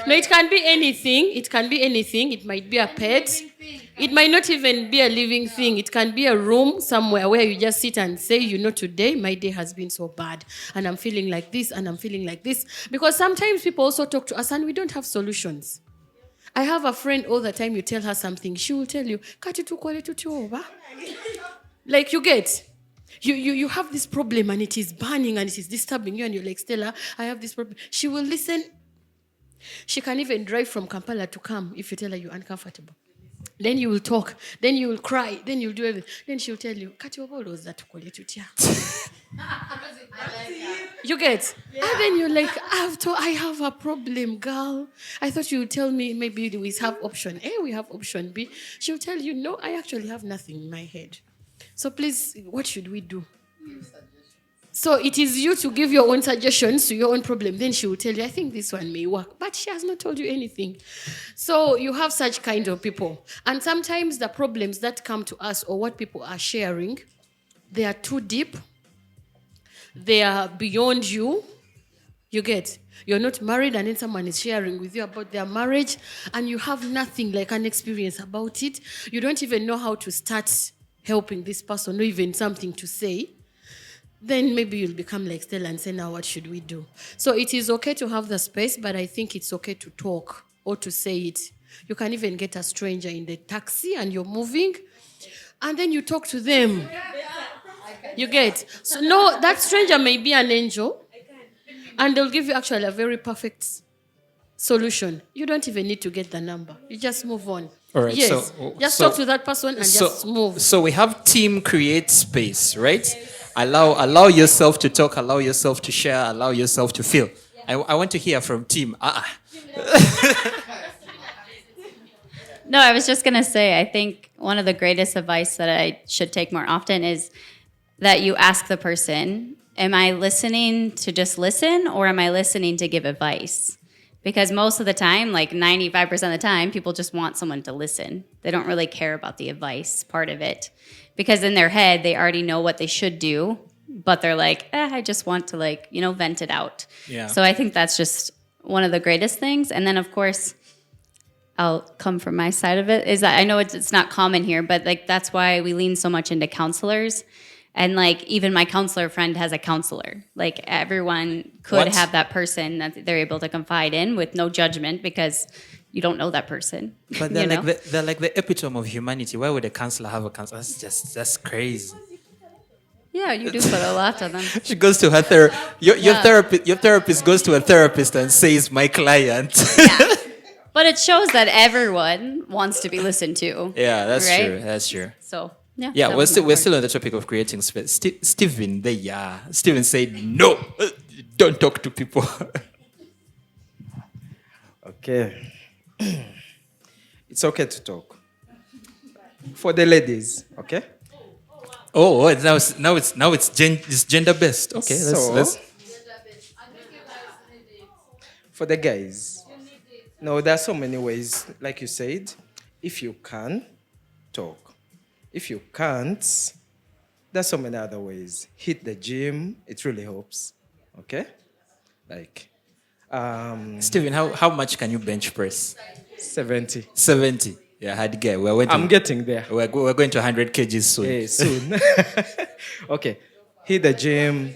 No, it can be anything. It can be anything. It might be a pet. It might not even be a living thing. It can be a room somewhere where you just sit and say, today my day has been so bad and I'm feeling like this and I'm feeling like this. Because sometimes people also talk to us and we don't have solutions. I have a friend all the time, you tell her something, she will tell you, "Kati tukole tutioba." Like you get. You have this problem and it is burning and it is disturbing you and you're like, "Stella, I have this problem." She will listen. She can even drive from Kampala to come if you tell her you're uncomfortable. Then you will talk. Then you will cry. Then you'll do everything. Then she'll tell you, "Kati oba oloza tukole tutya." You get? Yeah. And then you're like, I have a problem, girl. I thought you would tell me maybe we have option A, we have option B. She'll tell you, "No, I actually have nothing in my head. So please, what should we do?" So it is you to give your own suggestions to your own problem. Then she will tell you, "I think this one may work." But she has not told you anything. So you have such kind of people. And sometimes the problems that come to us or what people are sharing, they are too deep. They are beyond you. You get? You're not married and then someone is sharing with you about their marriage and you have nothing like an experience about it. You don't even know how to start helping this person or even something to say. Then maybe you'll become like Stella and say, "Now what should we do?" So it is okay to have the space, but I think it's okay to talk or to say it. You can even get a stranger in the taxi and you're moving and then you talk to them. You get? So no, that stranger may be an angel and they'll give you actually a very perfect solution. You don't even need to get the number. You just move on.
All right.
Yes. Just talk to that person and just move.
So we have team create space, right? Allow yourself to talk, allow yourself to share, allow yourself to feel. I want to hear from team.
No, I was just going to say, I think one of the greatest advice that I should take more often is that you ask the person, am I listening to just listen or am I listening to give advice? Because most of the time, like 95% of the time, people just want someone to listen. They don't really care about the advice part of it. Because in their head, they already know what they should do, but they're like, I just want to vent it out.
Yeah.
So I think that's just one of the greatest things. And then, of course, I'll come from my side of it, is that I know it's not common here, but that's why we lean so much into counselors. And even my counselor friend has a counselor. Everyone could have that person that they're able to confide in with no judgment because you don't know that person.
But they're like the epitome of humanity. Why would a counselor have a counselor? That's crazy.
Yeah, you do put a lot on them.
She goes to her therapist. Your therapist goes to a therapist and says, "My client."
Yeah. But it shows that everyone wants to be listened to.
Yeah, that's
right?
true. That's true.
So yeah.
Yeah, we're still on the topic of creating space. Steven, Steven said, "No, don't talk to people."
Okay. It's okay to talk. For the ladies, okay?
Oh, now it's gender based. Okay, let's.
For the guys, no, there are so many ways. Like you said, if you can, talk. If you can't, there's so many other ways. Hit the gym, it really helps. Okay?
Steven, how much can you bench press?
70.
70. Yeah, hard guy.
I'm getting there.
We're going to 100 kgs soon.
Hey, soon. Okay. Hit the gym.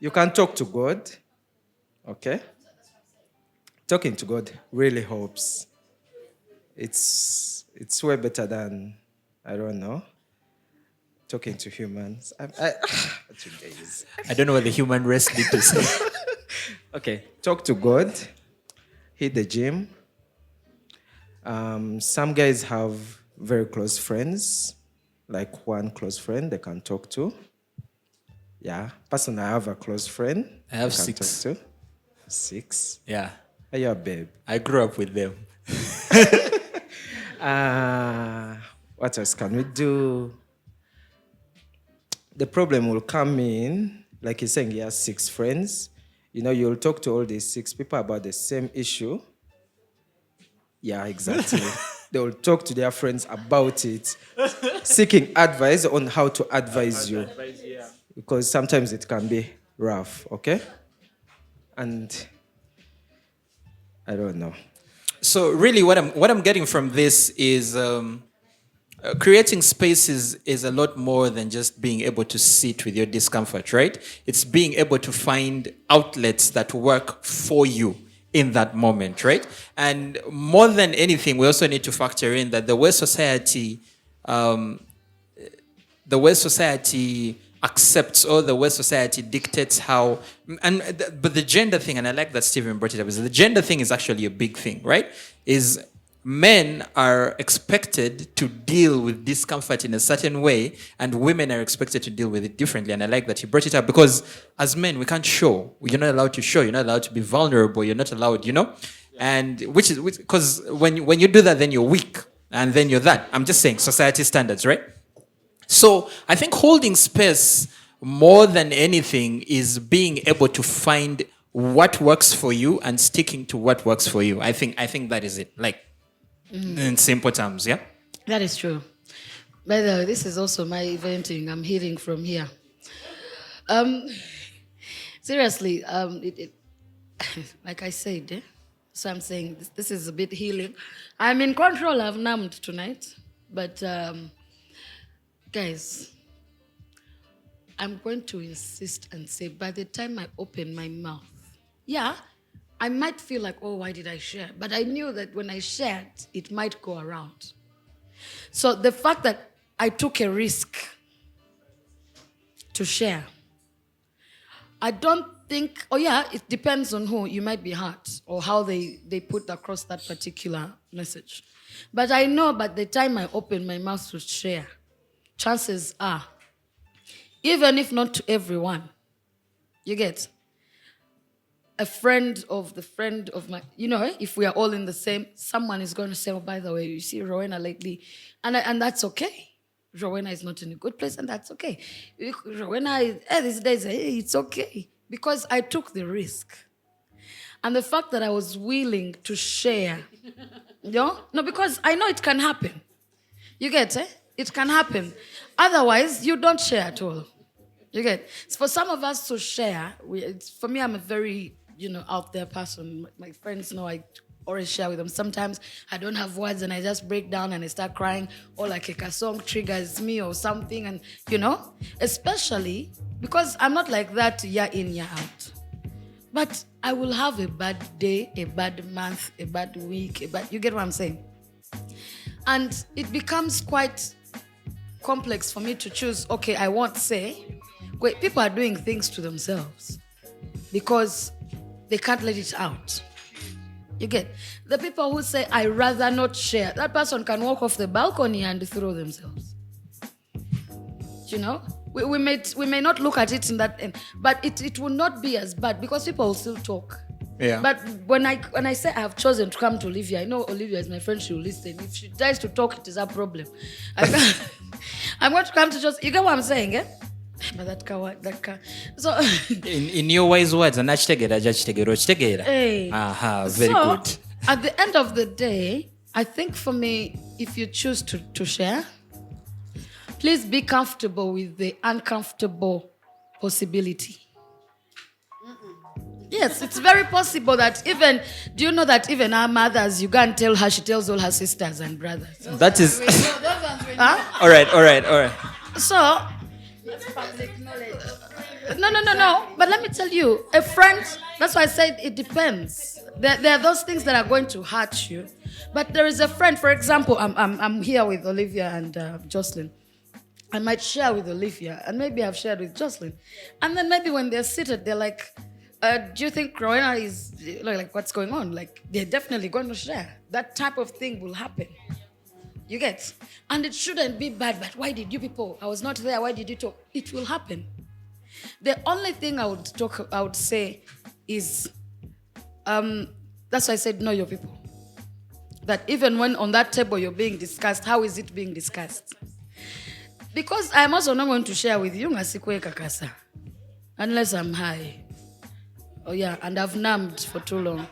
You can talk to God. Okay? Talking to God really helps. It's way better than, I don't know. talking to humans. What you guys?
I don't know what the human race did to say.
Okay, talk to God, hit the gym. Some guys have very close friends, like one close friend they can talk to. Yeah, personally, I have a close friend.
I have
can
6.
Talk to. 6?
Yeah.
Are you a babe?
I grew up with them.
What else can we do? The problem will come in, like he's saying, he has 6 friends. You know, you'll talk to all these 6 people about the same issue. Yeah, exactly. They will talk to their friends about it, seeking advice on how to advise you. Because sometimes it can be rough, okay? And I don't know.
So really what I'm getting from this is creating spaces is a lot more than just being able to sit with your discomfort, right? It's being able to find outlets that work for you in that moment, right? And more than anything, we also need to factor in that the way society accepts, or the way society dictates how, but the gender thing, and I like that Stephen brought it up, is the gender thing is actually a big thing, right? Is men are expected to deal with discomfort in a certain way, and women are expected to deal with it differently. And I like that he brought it up, because as men, we can't show. You're not allowed to show. You're not allowed to be vulnerable. You're not allowed, and which because when you do that, then you're weak, and then you're that. I'm just saying society standards, right? So I think holding space more than anything is being able to find what works for you and sticking to what works for you. I think that is it. Like, in simple terms, yeah?
That is true. By the way, this is also my eventing. I'm healing from here. Seriously, like I said, so I'm saying this is a bit healing. I'm in control. I've numbed tonight. But, guys, I'm going to insist and say, by the time I open my mouth, yeah, I might feel like, oh, why did I share? But I knew that when I shared, it might go around. So the fact that I took a risk to share, I don't think, it depends on who. You might be hurt or how they put across that particular message. But I know by the time I open my mouth to share, chances are, even if not to everyone, you get a friend of my, if we are all in the same, someone is going to say, oh, by the way, you see Rowena lately, and that's okay. Rowena is not in a good place, and that's okay. Rowena, these days, it's okay, because I took the risk. And the fact that I was willing to share, no, because I know it can happen. You get it? It can happen. Otherwise, you don't share at all. You get? So for some of us to share, for me, I'm a very, out there person. My friends know I always share with them. Sometimes I don't have words and I just break down and I start crying, or like a song triggers me or something, and especially because I'm not like that year in, year out. But I will have a bad day, a bad month, a bad week, you get what I'm saying? And it becomes quite complex for me to choose, okay, I won't say. Wait, people are doing things to themselves because they can't let it out. You get? The people who say, I rather not share, that person can walk off the balcony and throw themselves. We may not look at it in that end, but it will not be as bad because people will still talk.
Yeah.
But when I say I have chosen to come to Olivia, I know Olivia is my friend, she will listen. If she tries to talk, it is a problem. I'm going to come to just, you get what I'm saying, eh? But that car. So
in your wise words, hey. Aha, very good.
At the end of the day, I think for me, if you choose to share, please be comfortable with the uncomfortable possibility. Yes, it's very possible that do you know that even our mothers, you can't tell her, she tells all her sisters and brothers.
That is... Huh? All right.
So... That's public knowledge. No. But let me tell you, a friend, that's why I said it depends. There are those things that are going to hurt you. But there is a friend, for example, I'm here with Olivia and Jocelyn. I might share with Olivia, and maybe I've shared with Jocelyn. And then maybe when they're seated, they're like, do you think Rowena is, like, what's going on? Like, they're definitely going to share. That type of thing will happen. You get? And it shouldn't be bad, but why did you people? I was not there, why did you talk? It will happen. The only thing I would say is, that's why I said know your people. That even when on that table you're being discussed, how is it being discussed? Because I'm also not going to share with you ngasikwe kakasa, unless I'm high. Oh yeah, and I've numbed for too long.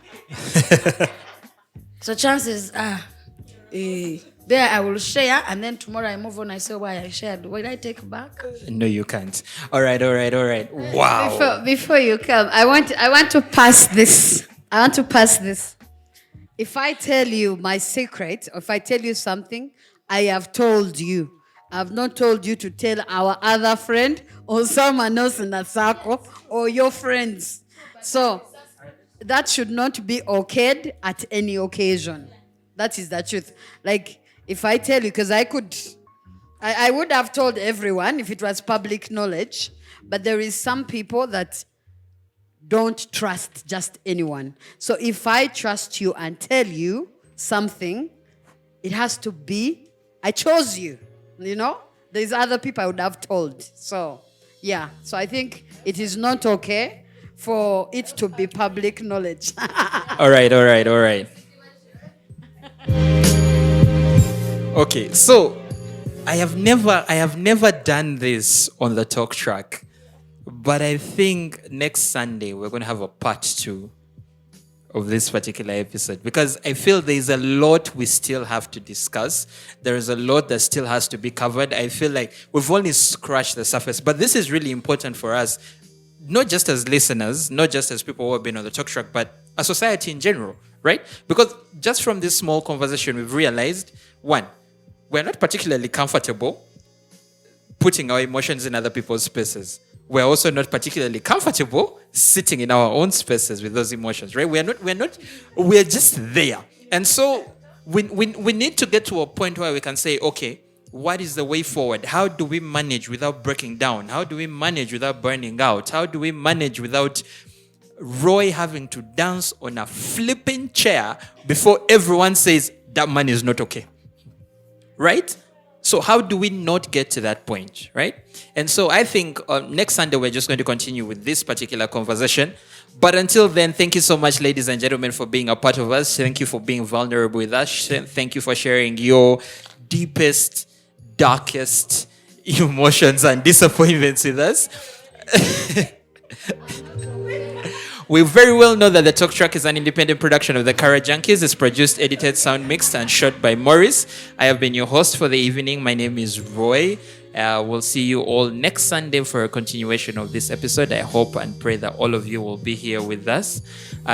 So chances are, there I will share, and then tomorrow I move on. I say why I shared. Will I take back?
No, you can't. All right. Wow.
Before you come, I want to pass this. If I tell you my secret, or if I tell you something, I have told you. I've not told you to tell our other friend or someone else in the circle or your friends. So that should not be okayed at any occasion. That is the truth. Like, if I tell you, because I would have told everyone if it was public knowledge, but there is some people that don't trust just anyone. So if I trust you and tell you something, it has to be, I chose you, There's other people I would have told. So, yeah. So I think it is not okay for it to be public knowledge.
All right. Okay, so I have never done this on the talk track, but I think next Sunday we're going to have a part 2 of this particular episode, because I feel there's a lot we still have to discuss. There is a lot that still has to be covered. I feel like we've only scratched the surface, but this is really important for us, not just as listeners, not just as people who have been on the talk track, but a society in general, right? Because just from this small conversation, we've realized, one, we're not particularly comfortable putting our emotions in other people's spaces. We're also not particularly comfortable sitting in our own spaces with those emotions, right? We're just there. And so we need to get to a point where we can say, okay, what is the way forward? How do we manage without breaking down? How do we manage without burning out? How do we manage without Roy having to dance on a flipping chair before everyone says that man is not okay? Right? So how do we not get to that point, right? And so I think next Sunday we're just going to continue with this particular conversation. But until then, thank you so much, ladies and gentlemen, for being a part of us. Thank you for being vulnerable with us. Thank you for sharing your deepest, darkest emotions and disappointments with us. We very well know that the Talk Track is an independent production of the Kara Junkies. It's produced, edited, sound mixed, and shot by Morris. I have been your host for the evening. My name is Roy. We'll see you all next Sunday for a continuation of this episode. I hope and pray that all of you will be here with us.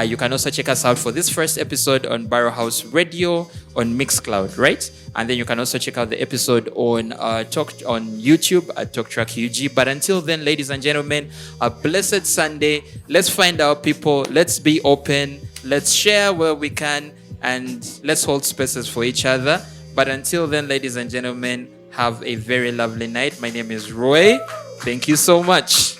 You can also check us out for this first episode on Barrow House Radio on Mixcloud, right? And then you can also check out the episode on YouTube at TalkTrack UG. But until then, ladies and gentlemen, a blessed Sunday. Let's find our people. Let's be open. Let's share where we can. And let's hold spaces for each other. But until then, ladies and gentlemen, have a very lovely night. My name is Roy. Thank you so much.